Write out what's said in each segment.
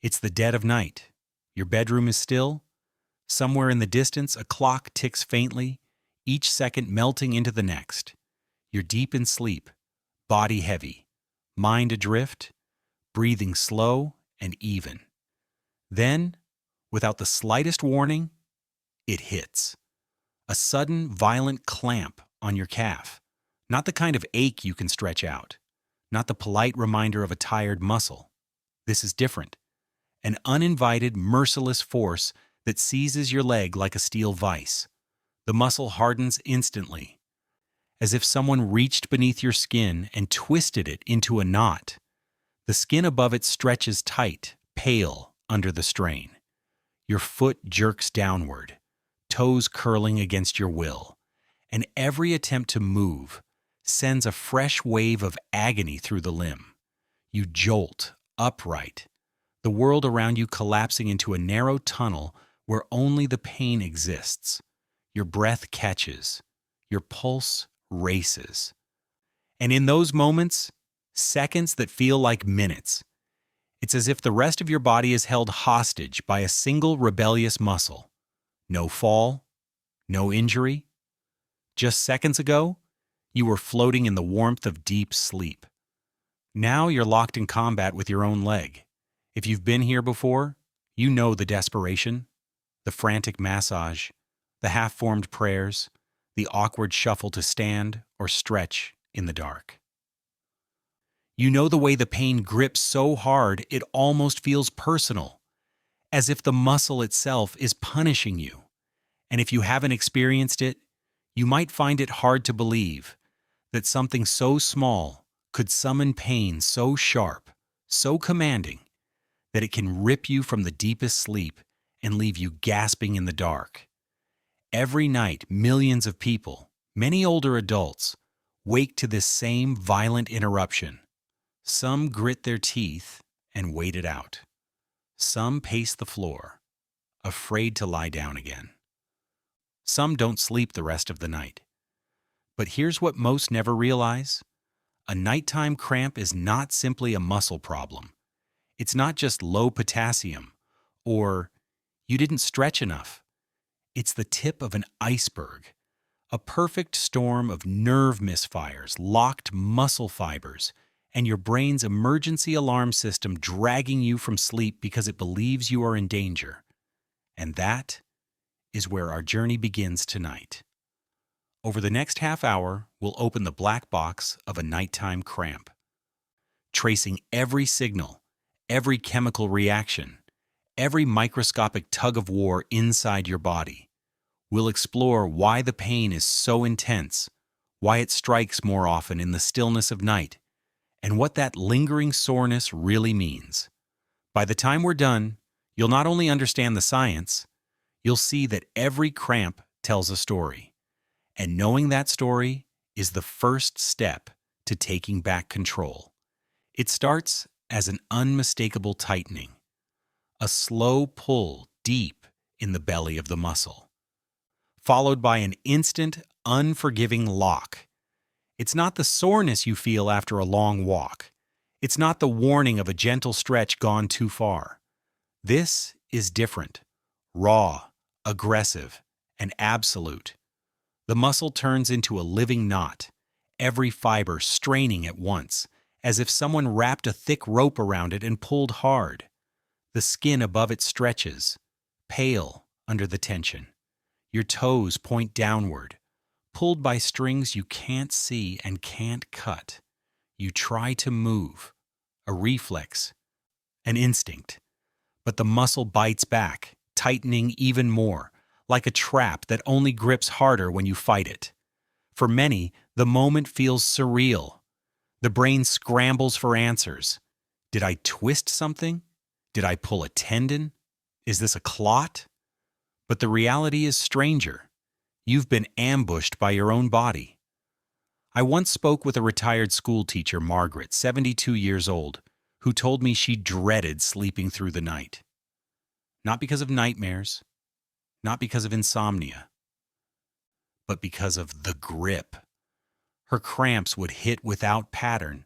It's the dead of night. Your bedroom is still. Somewhere in the distance, a clock ticks faintly, each second melting into the next. You're deep in sleep, body heavy, mind adrift, breathing slow and even. Then, without the slightest warning, it hits. A sudden, violent clamp on your calf. Not the kind of ache you can stretch out. Not the polite reminder of a tired muscle. This is different. An uninvited, merciless force that seizes your leg like a steel vise. The muscle hardens instantly, as if someone reached beneath your skin and twisted it into a knot. The skin above it stretches tight, pale under the strain. Your foot jerks downward, toes curling against your will, and every attempt to move sends a fresh wave of agony through the limb. You jolt upright, the world around you collapsing into a narrow tunnel where only the pain exists. Your breath catches, your pulse races. And in those moments, seconds that feel like minutes, it's as if the rest of your body is held hostage by a single rebellious muscle. No fall, no injury. Just seconds ago, you were floating in the warmth of deep sleep. Now you're locked in combat with your own leg. If you've been here before, you know the desperation, the frantic massage, the half-formed prayers, the awkward shuffle to stand or stretch in the dark. You know the way the pain grips so hard it almost feels personal, as if the muscle itself is punishing you. And if you haven't experienced it, you might find it hard to believe that something so small could summon pain so sharp, so commanding, that it can rip you from the deepest sleep and leave you gasping in the dark. Every night, millions of people, many older adults, wake to this same violent interruption. Some grit their teeth and wait it out. Some pace the floor, afraid to lie down again. Some don't sleep the rest of the night. But here's what most never realize. A nighttime cramp is not simply a muscle problem. It's not just low potassium or you didn't stretch enough. It's the tip of an iceberg, a perfect storm of nerve misfires, locked muscle fibers, and your brain's emergency alarm system dragging you from sleep because it believes you are in danger. And that is where our journey begins tonight. Over the next half hour, we'll open the black box of a nighttime cramp, tracing every signal, every chemical reaction, every microscopic tug of war inside your body. We'll explore why the pain is so intense, why it strikes more often in the stillness of night, and what that lingering soreness really means. By the time we're done, you'll not only understand the science, you'll see that every cramp tells a story. And knowing that story is the first step to taking back control. It starts as an unmistakable tightening, a slow pull deep in the belly of the muscle, followed by an instant, unforgiving lock. It's not the soreness you feel after a long walk. It's not the warning of a gentle stretch gone too far. This is different, raw, aggressive, and absolute. The muscle turns into a living knot, every fiber straining at once, as if someone wrapped a thick rope around it and pulled hard. The skin above it stretches, pale under the tension. Your toes point downward, pulled by strings you can't see and can't cut. You try to move, a reflex, an instinct. But the muscle bites back, tightening even more, like a trap that only grips harder when you fight it. For many, the moment feels surreal. The brain scrambles for answers. Did I twist something? Did I pull a tendon? Is this a clot? But the reality is stranger. You've been ambushed by your own body. I once spoke with a retired school teacher, Margaret, 72 years old, who told me she dreaded sleeping through the night. Not because of nightmares, not because of insomnia, but because of the grip. Her cramps would hit without pattern,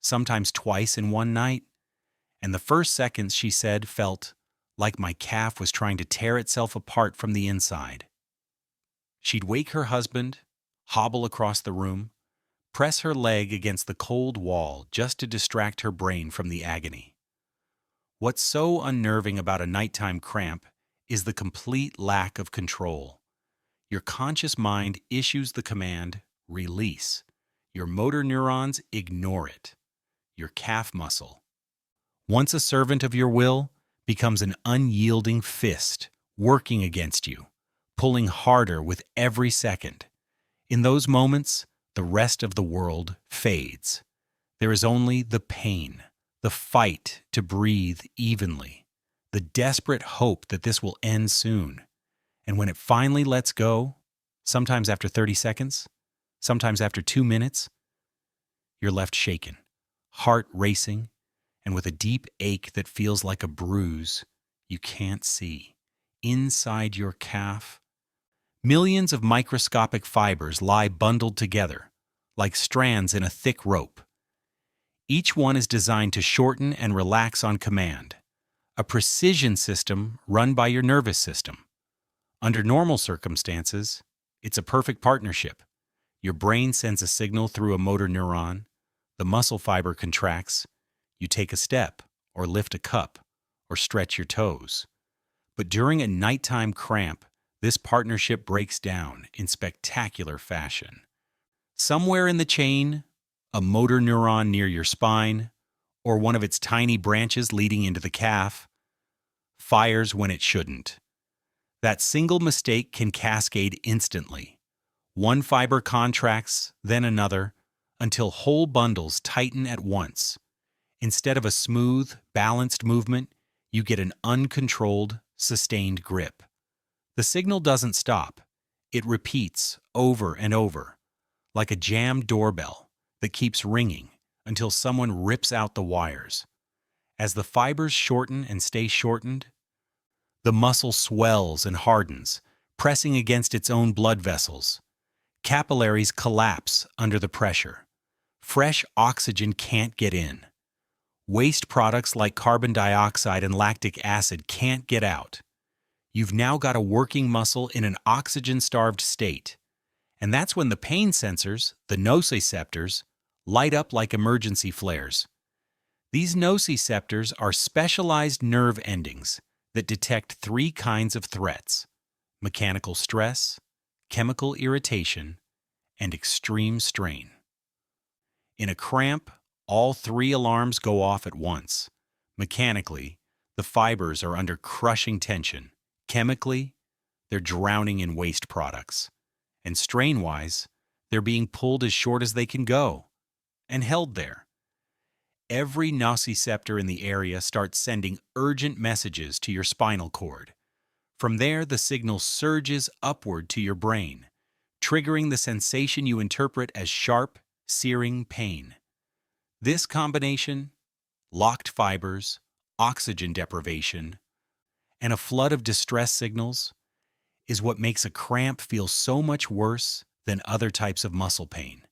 sometimes twice in one night, and the first seconds, she said, felt like my calf was trying to tear itself apart from the inside. She'd wake her husband, hobble across the room, press her leg against the cold wall just to distract her brain from the agony. What's so unnerving about a nighttime cramp is the complete lack of control. Your conscious mind issues the command, release. Your motor neurons ignore it. Your calf muscle, once a servant of your will, becomes an unyielding fist, working against you, pulling harder with every second. In those moments, the rest of the world fades. There is only the pain, the fight to breathe evenly, the desperate hope that this will end soon. And when it finally lets go, sometimes after 30 seconds, sometimes after 2 minutes, you're left shaken, heart racing, and with a deep ache that feels like a bruise you can't see. Inside your calf, millions of microscopic fibers lie bundled together, like strands in a thick rope. Each one is designed to shorten and relax on command, a precision system run by your nervous system. Under normal circumstances, it's a perfect partnership. Your brain sends a signal through a motor neuron, the muscle fiber contracts, you take a step, or lift a cup, or stretch your toes. But during a nighttime cramp, this partnership breaks down in spectacular fashion. Somewhere in the chain, a motor neuron near your spine, or one of its tiny branches leading into the calf, fires when it shouldn't. That single mistake can cascade instantly. One fiber contracts, then another, until whole bundles tighten at once. Instead of a smooth, balanced movement, you get an uncontrolled, sustained grip. The signal doesn't stop. It repeats over and over, like a jammed doorbell that keeps ringing until someone rips out the wires. As the fibers shorten and stay shortened, the muscle swells and hardens, pressing against its own blood vessels. Capillaries collapse under the pressure. Fresh oxygen can't get in. Waste products like carbon dioxide and lactic acid can't get out. You've now got a working muscle in an oxygen-starved state. And that's when the pain sensors, the nociceptors, light up like emergency flares. These nociceptors are specialized nerve endings that detect 3 kinds of threats: mechanical stress, chemical irritation, and extreme strain. In a cramp, all 3 alarms go off at once. Mechanically, the fibers are under crushing tension. Chemically, they're drowning in waste products. And strain-wise, they're being pulled as short as they can go, and held there. Every nociceptor in the area starts sending urgent messages to your spinal cord. From there, the signal surges upward to your brain, triggering the sensation you interpret as sharp, searing pain. This combination, locked fibers, oxygen deprivation, and a flood of distress signals, is what makes a cramp feel so much worse than other types of muscle pain.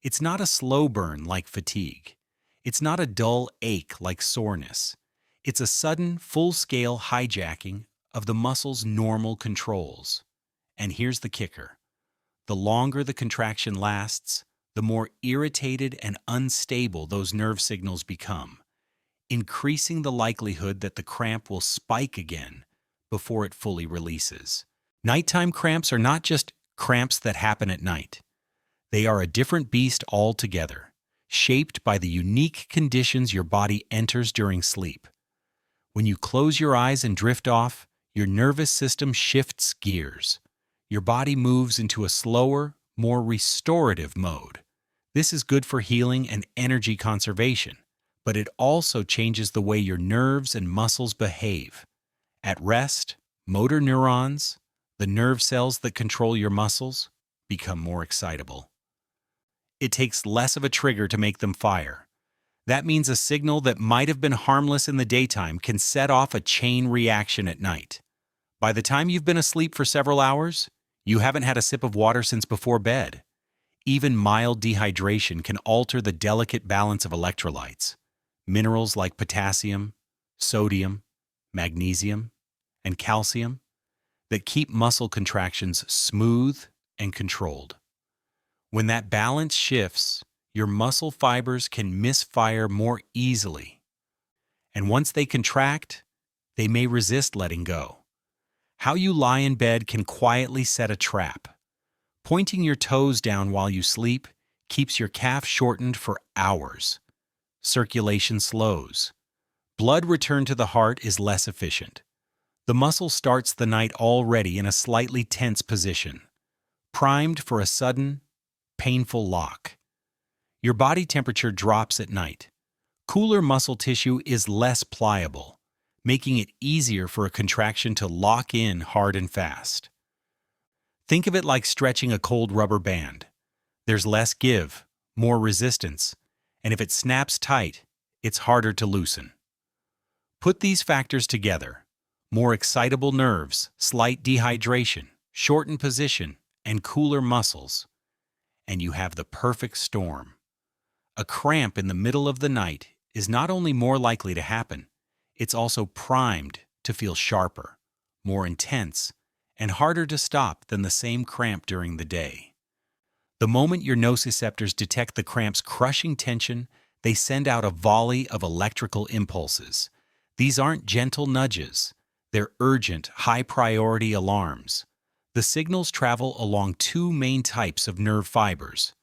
It's not a slow burn like fatigue. It's not a dull ache like soreness. It's a sudden, full-scale hijacking of the muscle's normal controls. And here's the kicker. The longer the contraction lasts, the more irritated and unstable those nerve signals become, increasing the likelihood that the cramp will spike again before it fully releases. Nighttime cramps are not just cramps that happen at night. They are a different beast altogether, shaped by the unique conditions your body enters during sleep. When you close your eyes and drift off, your nervous system shifts gears. Your body moves into a slower, more restorative mode. This is good for healing and energy conservation, but it also changes the way your nerves and muscles behave. At rest, motor neurons, the nerve cells that control your muscles, become more excitable. It takes less of a trigger to make them fire. That means a signal that might have been harmless in the daytime can set off a chain reaction at night. By the time you've been asleep for several hours, you haven't had a sip of water since before bed. Even mild dehydration can alter the delicate balance of electrolytes, minerals like potassium, sodium, magnesium, and calcium that keep muscle contractions smooth and controlled. When that balance shifts, your muscle fibers can misfire more easily. And once they contract, they may resist letting go. How you lie in bed can quietly set a trap. Pointing your toes down while you sleep keeps your calf shortened for hours. Circulation slows. Blood return to the heart is less efficient. The muscle starts the night already in a slightly tense position, primed for a sudden, painful lock. Your body temperature drops at night. Cooler muscle tissue is less pliable, making it easier for a contraction to lock in hard and fast. Think of it like stretching a cold rubber band. There's less give, more resistance, and if it snaps tight, it's harder to loosen. Put these factors together: more excitable nerves, slight dehydration, shortened position, and cooler muscles, and you have the perfect storm. A cramp in the middle of the night is not only more likely to happen, it's also primed to feel sharper, more intense, and harder to stop than the same cramp during the day. The moment your nociceptors detect the cramp's crushing tension, they send out a volley of electrical impulses. These aren't gentle nudges. They're urgent, high-priority alarms. The signals travel along two main types of nerve fibers: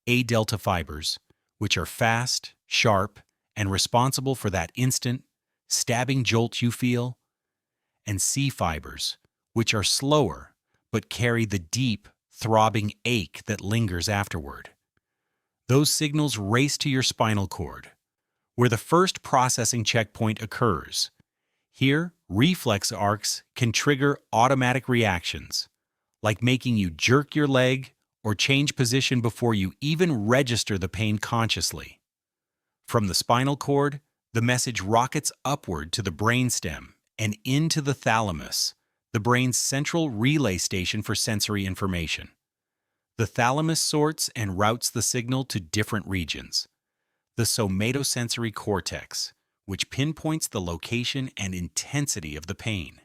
A delta fibers, which are fast, sharp, and responsible for that instant, stabbing jolt you feel, and C fibers, which are slower but carry the deep, throbbing ache that lingers afterward. Those signals race to your spinal cord, where the first processing checkpoint occurs. Here, reflex arcs can trigger automatic reactions, like making you jerk your leg or change position before you even register the pain consciously. From the spinal cord, the message rockets upward to the brainstem and into the thalamus, the brain's central relay station for sensory information. The thalamus sorts and routes the signal to different regions. The somatosensory cortex, which pinpoints the location and intensity of the pain.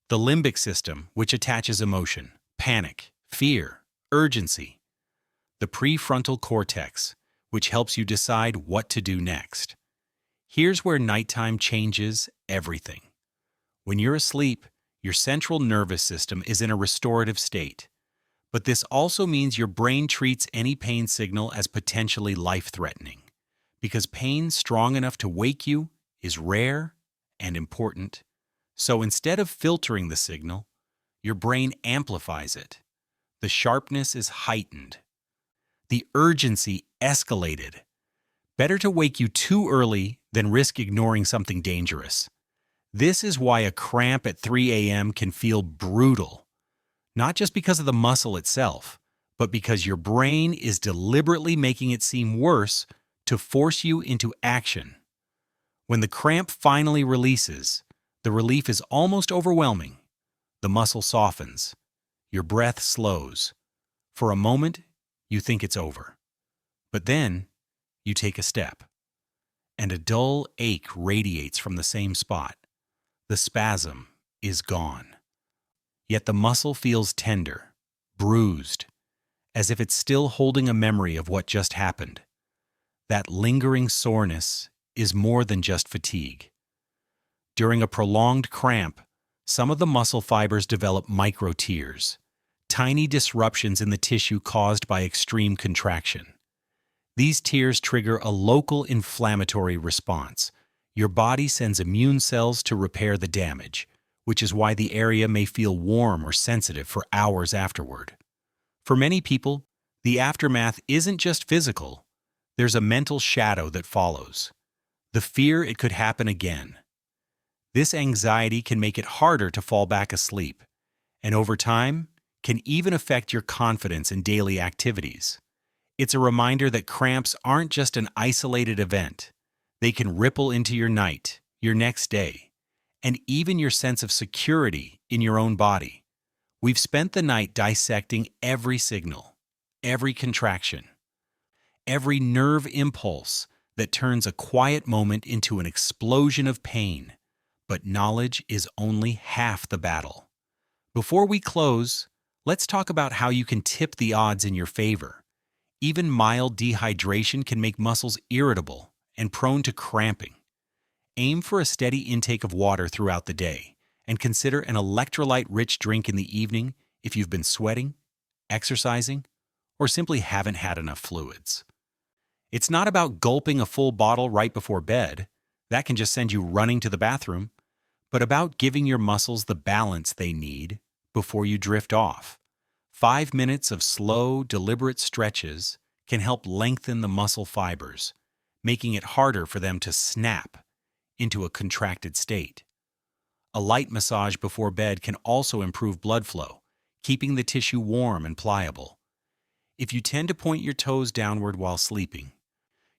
The limbic system, which attaches emotion, panic, fear, urgency. The prefrontal cortex, which helps you decide what to do next. Here's where nighttime changes everything. When you're asleep, your central nervous system is in a restorative state. But this also means your brain treats any pain signal as potentially life-threatening, because pain strong enough to wake you is rare and important. So instead of filtering the signal, your brain amplifies it. The sharpness is heightened. The urgency escalated. Better to wake you too early than risk ignoring something dangerous. This is why a cramp at 3 a.m. can feel brutal. Not just because of the muscle itself, but because your brain is deliberately making it seem worse to force you into action. When the cramp finally releases, the relief is almost overwhelming. The muscle softens. Your breath slows. For a moment, you think it's over. But then, you take a step, and a dull ache radiates from the same spot. The spasm is gone. Yet the muscle feels tender, bruised, as if it's still holding a memory of what just happened. That lingering soreness is more than just fatigue. During a prolonged cramp, some of the muscle fibers develop micro-tears, tiny disruptions in the tissue caused by extreme contraction. These tears trigger a local inflammatory response. Your body sends immune cells to repair the damage, which is why the area may feel warm or sensitive for hours afterward. For many people, the aftermath isn't just physical. There's a mental shadow that follows. The fear it could happen again. This anxiety can make it harder to fall back asleep, and over time, can even affect your confidence in daily activities. It's a reminder that cramps aren't just an isolated event. They can ripple into your night, your next day, and even your sense of security in your own body. We've spent the night dissecting every signal, every contraction, every nerve impulse that turns a quiet moment into an explosion of pain. But knowledge is only half the battle. Before we close, let's talk about how you can tip the odds in your favor. Even mild dehydration can make muscles irritable and prone to cramping. Aim for a steady intake of water throughout the day, and consider an electrolyte-rich drink in the evening if you've been sweating, exercising, or simply haven't had enough fluids. It's not about gulping a full bottle right before bed, that can just send you running to the bathroom, but about giving your muscles the balance they need before you drift off. 5 minutes of slow, deliberate stretches can help lengthen the muscle fibers, making it harder for them to snap into a contracted state. A light massage before bed can also improve blood flow, keeping the tissue warm and pliable. If you tend to point your toes downward while sleeping,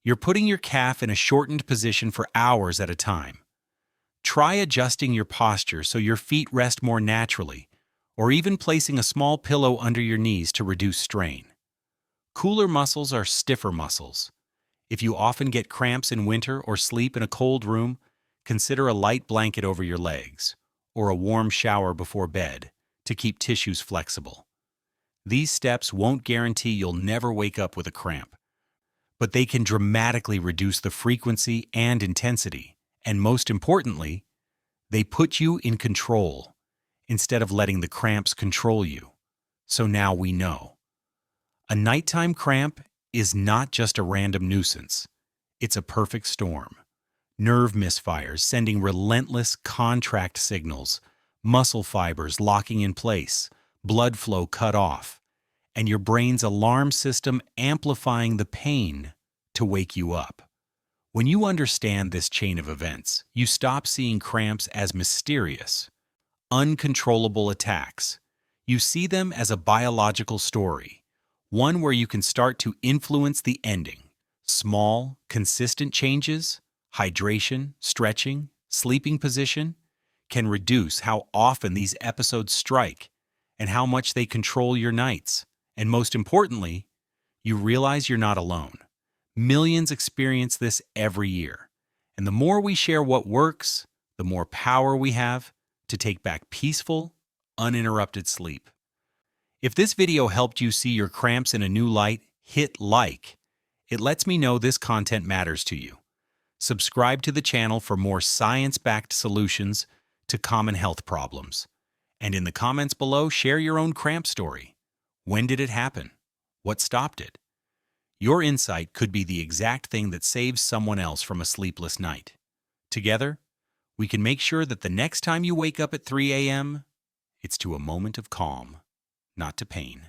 you're putting your calf in a shortened position for hours at a time. Try adjusting your posture so your feet rest more naturally, or even placing a small pillow under your knees to reduce strain. Cooler muscles are stiffer muscles. If you often get cramps in winter or sleep in a cold room, consider a light blanket over your legs, or a warm shower before bed to keep tissues flexible. These steps won't guarantee you'll never wake up with a cramp, but they can dramatically reduce the frequency and intensity, and most importantly, they put you in control instead of letting the cramps control you. So now we know. A nighttime cramp is not just a random nuisance. It's a perfect storm. Nerve misfires sending relentless contract signals, muscle fibers locking in place, blood flow cut off, and your brain's alarm system amplifying the pain to wake you up. When you understand this chain of events, you stop seeing cramps as mysterious, uncontrollable attacks. You see them as a biological story, one where you can start to influence the ending. Small, consistent changes, hydration, stretching, sleeping position, can reduce how often these episodes strike and how much they control your nights. And most importantly, you realize you're not alone. Millions experience this every year. And the more we share what works, the more power we have to take back peaceful, uninterrupted sleep. If this video helped you see your cramps in a new light, hit like. It lets me know this content matters to you. Subscribe to the channel for more science-backed solutions to common health problems. And in the comments below, share your own cramp story. When did it happen? What stopped it? Your insight could be the exact thing that saves someone else from a sleepless night. Together, we can make sure that the next time you wake up at 3 a.m., it's to a moment of calm, not to pain.